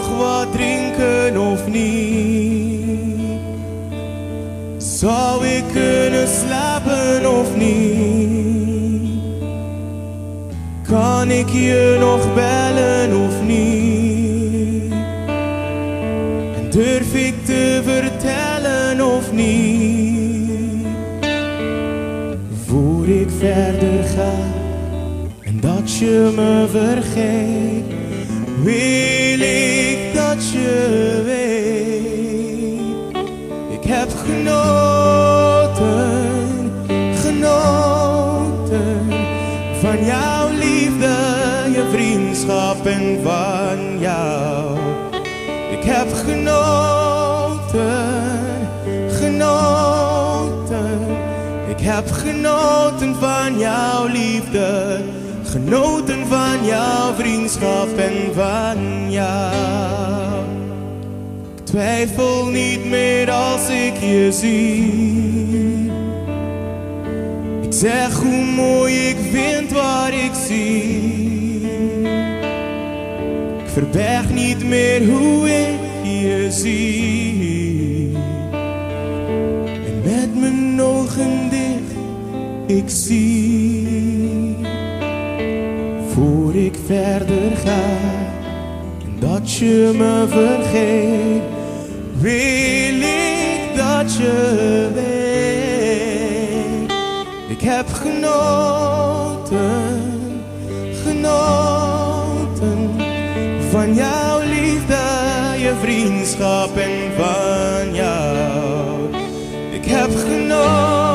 nog wat drinken of niet? Zou ik kunnen slapen of niet? Kan ik je nog bellen of niet? En durf ik te vertellen of niet? Voor ik verder ga en dat je me vergeet, wil ik dat je weet. Ik heb genoten van jouw liefde, je vriendschap en van jou. Ik heb genoten. Ik heb genoten van jouw liefde, genoten van jouw vriendschap en van jou. Ik twijfel niet meer als ik je zie. Ik zeg hoe mooi ik vind wat ik zie. Ik verberg niet meer hoe ik je zie. En met mijn ogen dicht, ik zie. Voor ik verder ga en dat je me vergeet, wil ik dat je weet. Ik heb genoten van jouw liefde, je vriendschap en van jou. Ik heb genoten.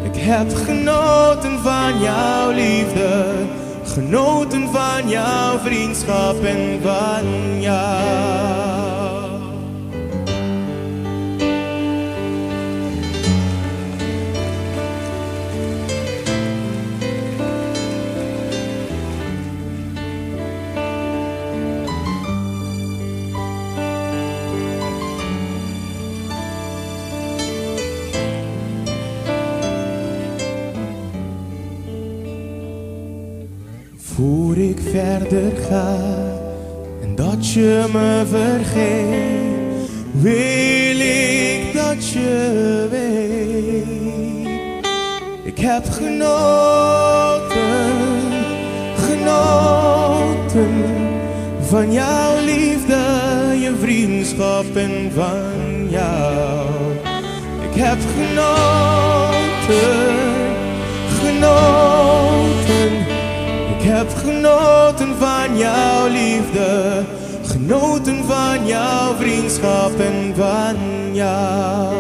Ik heb genoten van jouw liefde, genoten van jouw vriendschap en van jou. Voor ik verder ga en dat je me vergeet, wil ik dat je weet. Ik heb genoten van jouw liefde, je vriendschap en van jou. Ik heb genoten. Ik heb genoten van jouw liefde, genoten van jouw vriendschap en van jou.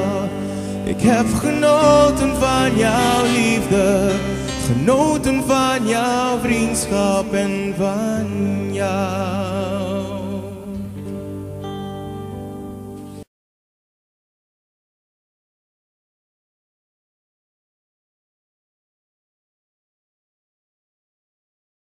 Ik heb genoten van jouw liefde, genoten van jouw vriendschap en van jou.